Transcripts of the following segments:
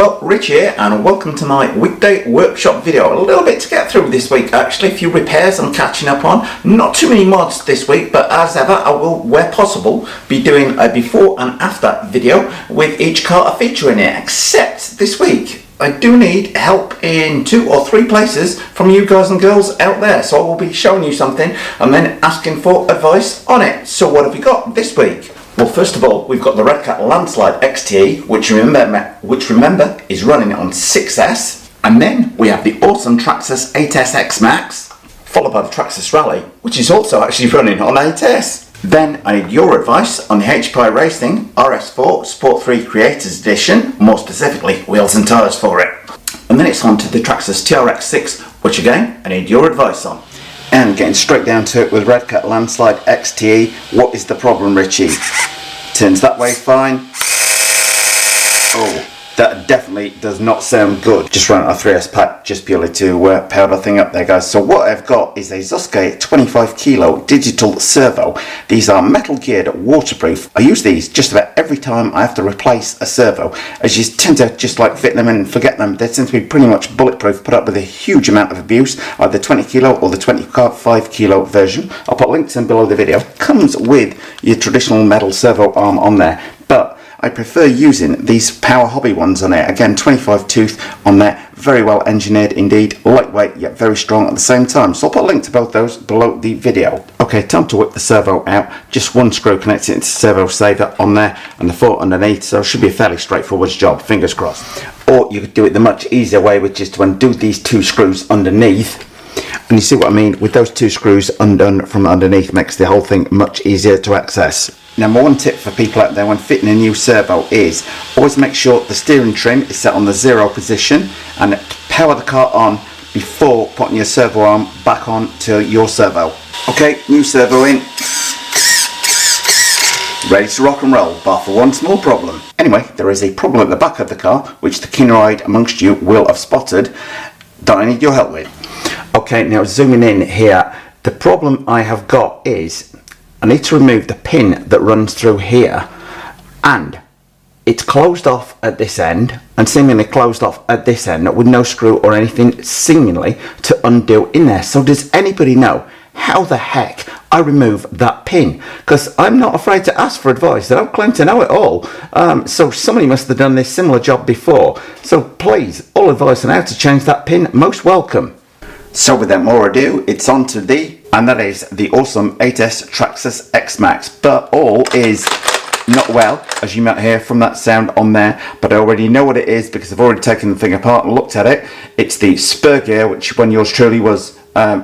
Well, Rich here, and welcome to my weekday workshop video. A little bit to get through this week, actually. A few repairs I'm catching up on. Not too many mods this week, but as ever, I will, where possible, be doing a before and after video with each car a feature in it. Except this week, I do need help in 2 or 3 places from you guys and girls out there. So I will be showing you something and then asking for advice on it. So what have we got this week? Well, first of all, we've got the Red Cat Landslide XTE, which remember is running on 6S. And then we have the awesome Traxxas 8S X Max, followed by the Traxxas Rally, which is also actually running on 8S. Then I need your advice on the HP Racing RS4 Sport 3 Creators Edition, more specifically wheels and tyres for it. And then it's on to the Traxxas TRX6, which again, I need your advice on. And getting straight down to it with Red Cat Landslide XTE, what is the problem, Richie? Turns that way fine. Oh, that definitely does not sound good. Just run a 3S pack just purely to power the thing up there, guys. So what I've got is a Zuske 25 kilo digital servo. These are metal geared, waterproof. I use these just about every time I have to replace a servo, as you tend to just like fit them and forget them. They tend to be pretty much bulletproof, put up with a huge amount of abuse, either 20 kilo or the 25 kilo version. I'll put links in below the video. Comes with your traditional metal servo arm on there, but I prefer using these Power Hobby ones on there. Again, 25 tooth on there, very well engineered indeed, lightweight yet very strong at the same time. So I'll put a link to both those below the video. Okay, time to whip the servo out. Just one screw connects it into servo saver on there and the 4 underneath, so it should be a fairly straightforward job, fingers crossed. Or you could do it the much easier way, which is to undo these 2 screws underneath. And you see what I mean? With those 2 screws undone from underneath makes the whole thing much easier to access. Now, my one tip for people out there when fitting a new servo is always make sure the steering trim is set on the 0 position and power the car on before putting your servo arm back on to your servo. Okay, new servo in. Ready to rock and roll, bar for one small problem. Anyway, there is a problem at the back of the car, which the keen-eyed amongst you will have spotted, that I need your help with. Okay, now zooming in here, the problem I have got is I need to remove the pin that runs through here, and it's closed off at this end and seemingly closed off at this end with no screw or anything seemingly to undo in there. So does anybody know how the heck I remove that pin? Because I'm not afraid to ask for advice. I don't claim to know it all. So somebody must have done this similar job before. So please, all advice on how to change that pin, most welcome. So without more ado, it's on to and that is the awesome 8S Traxxas X Max. But all is not well, as you might hear from that sound on there, but I already know what it is because I've already taken the thing apart and looked at it. It's the spur gear, which when yours truly was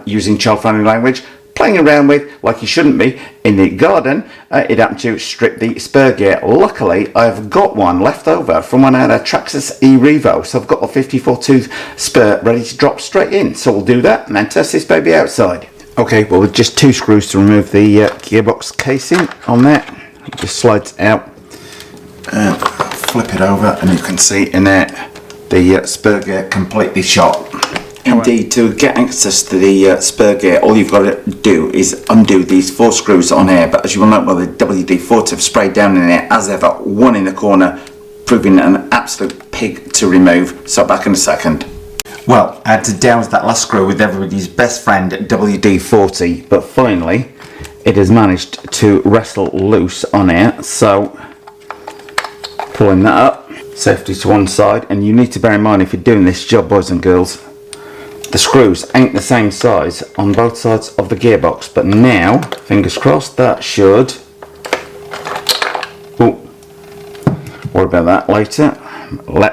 using child-friendly language, playing around with like you shouldn't be in the garden, it happened to strip the spur gear. Luckily, I've got one left over from when I had a Traxxas E-Revo, so I've got a 54 tooth spur ready to drop straight in. So we'll do that and then test this baby outside. Okay, well, with just 2 screws to remove the gearbox casing on there, it just slides out and flip it over, and you can see in there the spur gear completely shot. Indeed, to get access to the spur gear, all you've got to do is undo these 4 screws on here, but as you will note, well, the WD-40 have sprayed down in there as ever, one in the corner, proving an absolute pig to remove. So back in a second. Well, I had to douse that last screw with everybody's best friend WD-40, but finally it has managed to wrestle loose on here. So pulling that up, safety to one side, and you need to bear in mind if you're doing this job, boys and girls, the screws ain't the same size on both sides of the gearbox. But now, fingers crossed, that should... Oh, worry about that later.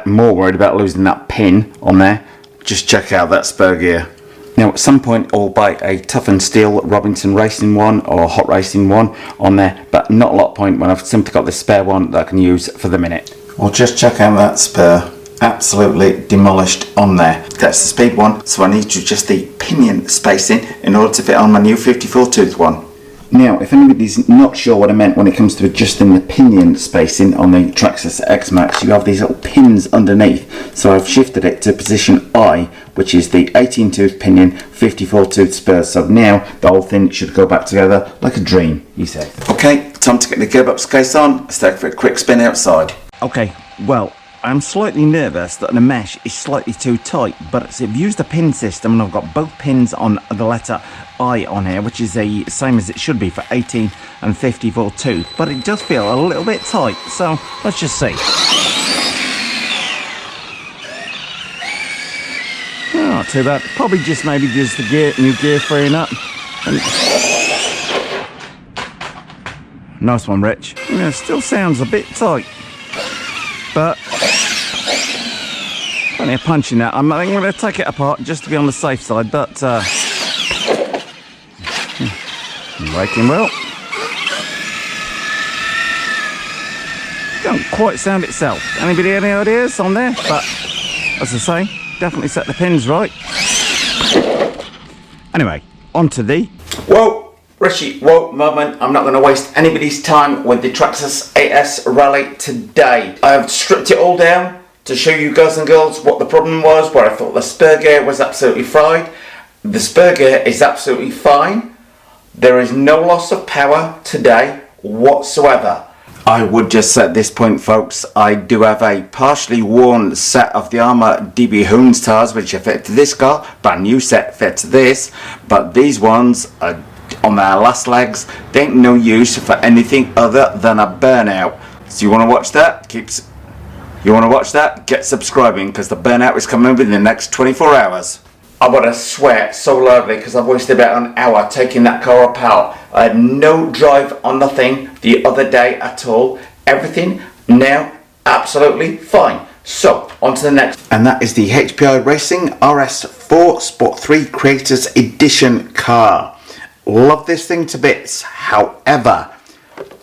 More worried about losing that pin on there. Just check out that spur gear. Now at some point I'll buy a tough and steel Robinson Racing one or Hot Racing one on there, but not a lot of point when I've simply got this spare one that I can use for the minute. Well, just check out that spur. Absolutely demolished on there. That's the speed one, so I need to adjust the pinion spacing in order to fit on my new 54 tooth one. Now, if anybody's not sure what I meant when it comes to adjusting the pinion spacing on the Traxxas X Max, you have these little pins underneath. So I've shifted it to position I, which is the 18 tooth pinion, 54 tooth spur. So now the whole thing should go back together like a dream, you say. Okay, time to get the gearbox case on. Let's take for a quick spin outside. Okay, well, I'm slightly nervous that the mesh is slightly too tight, but I've used the pin system and I've got both pins on the letter I on here, which is the same as it should be for 18 and 54 tooth, but it does feel a little bit tight, so let's just see. Oh, not too bad. Probably just maybe just the new gear freeing up. Nice one, Rich. Yeah, it still sounds a bit tight, but plenty of punch in that. I'm going to take it apart just to be on the safe side, but working well. Don't quite sound itself. Anybody any ideas on there? But as I say, definitely set the pins right. Anyway, on to the... Whoa, Richie, whoa, moment. I'm not going to waste anybody's time with the Traxxas AS Rally today. I have stripped it all down to show you guys and girls what the problem was, where I thought the spur gear was absolutely fried. The spur gear is absolutely fine. There is no loss of power today whatsoever. I would just say at this point, folks, I do have a partially worn set of the Armour DB Hoons tires which are fit to this car, brand new set fit to this, but these ones are on their last legs. They ain't no use for anything other than a burnout. So you want to watch that? Get subscribing, because the burnout is coming within the next 24 hours. I want to swear so loudly because I've wasted about an hour taking that car apart. I had no drive on the thing the other day at all. Everything now absolutely fine. So on to the next, and that is the HPI Racing RS4 Sport 3 Creators Edition car. Love this thing to bits. However,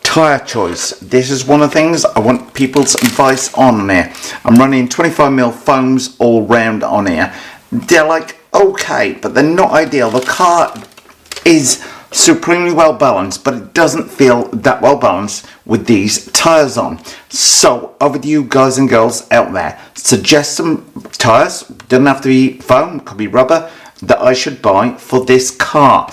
tyre choice. This is one of the things I want people's advice on here. I'm running 25mm foams all round on here. They're like okay, but they're not ideal. The car is supremely well balanced, but it doesn't feel that well balanced with these tyres on. So over to you guys and girls out there, suggest some tyres, doesn't have to be foam, could be rubber, that I should buy for this car.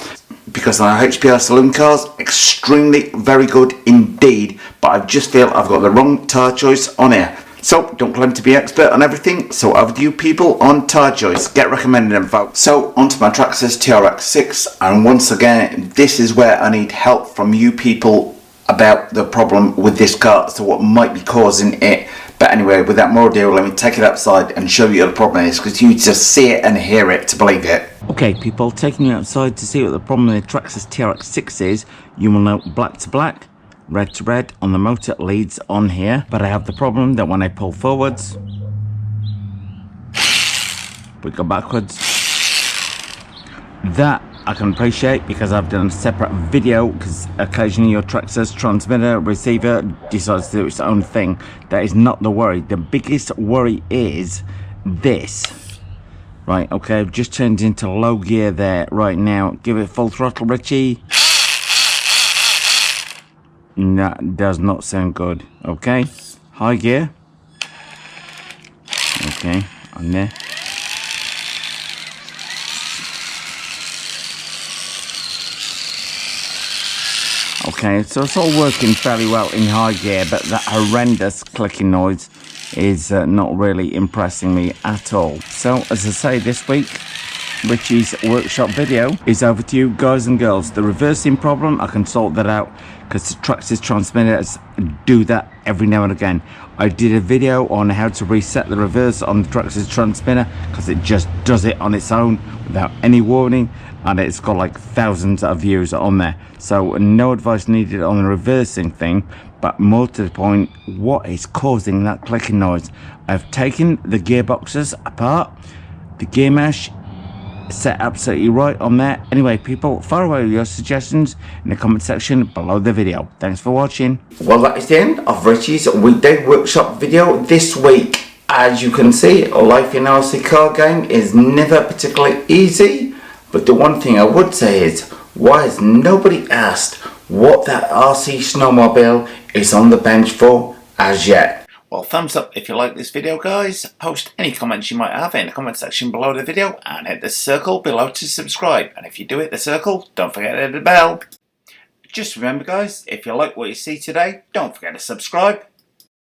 Because our HPI saloon cars, extremely very good indeed, but I just feel I've got the wrong tyre choice on here. So, don't claim to be expert on everything, so over to you people on tyre choice. Get recommended them, folks. So, onto my Traxxas TRX6, and once again, this is where I need help from you people about the problem with this car, so what might be causing it. But anyway, without more ado, let me take it outside and show you what the problem is, because you just see it and hear it to believe it. Okay people, taking you outside to see what the problem with the Traxxas TRX6 is. You will note black to black, red to red on the motor leads on here, but I have the problem that when I pull forwards, we go backwards. That I can appreciate because I've done a separate video, because occasionally your Traxxas transmitter receiver decides to do its own thing. That is not the worry. The biggest worry is this. Right, okay, I've just turned into low gear there right now. Give it full throttle, Richie. That does not sound good. Okay, high gear. Okay, on there. Okay, so it's all working fairly well in high gear, but that horrendous clicking noise is not really impressing me at all. So, as I say, this week, Richie's workshop video is over to you guys and girls. The reversing problem, I can sort that out, because the Traxxas transmitters do that every now and again. I did a video on how to reset the reverse on the Traxxas transmitter, because it just does it on its own without any warning, and it's got like thousands of views on there. So no advice needed on the reversing thing, but more to the point, what is causing that clicking noise? I've taken the gearboxes apart, the gear mesh set absolutely right on there. Anyway people, fire away with your suggestions in the comment section below the video. Thanks for watching. Well, that is the end of Richie's weekday workshop video this week. As you can see, life in RC car game is never particularly easy, but the one thing I would say is, why has nobody asked what that RC snowmobile is on the bench for as yet? Well, thumbs up if you like this video, guys. Post any comments you might have in the comment section below the video, and hit the circle below to subscribe. And if you do hit the circle, don't forget to hit the bell. Just remember, guys, if you like what you see today, don't forget to subscribe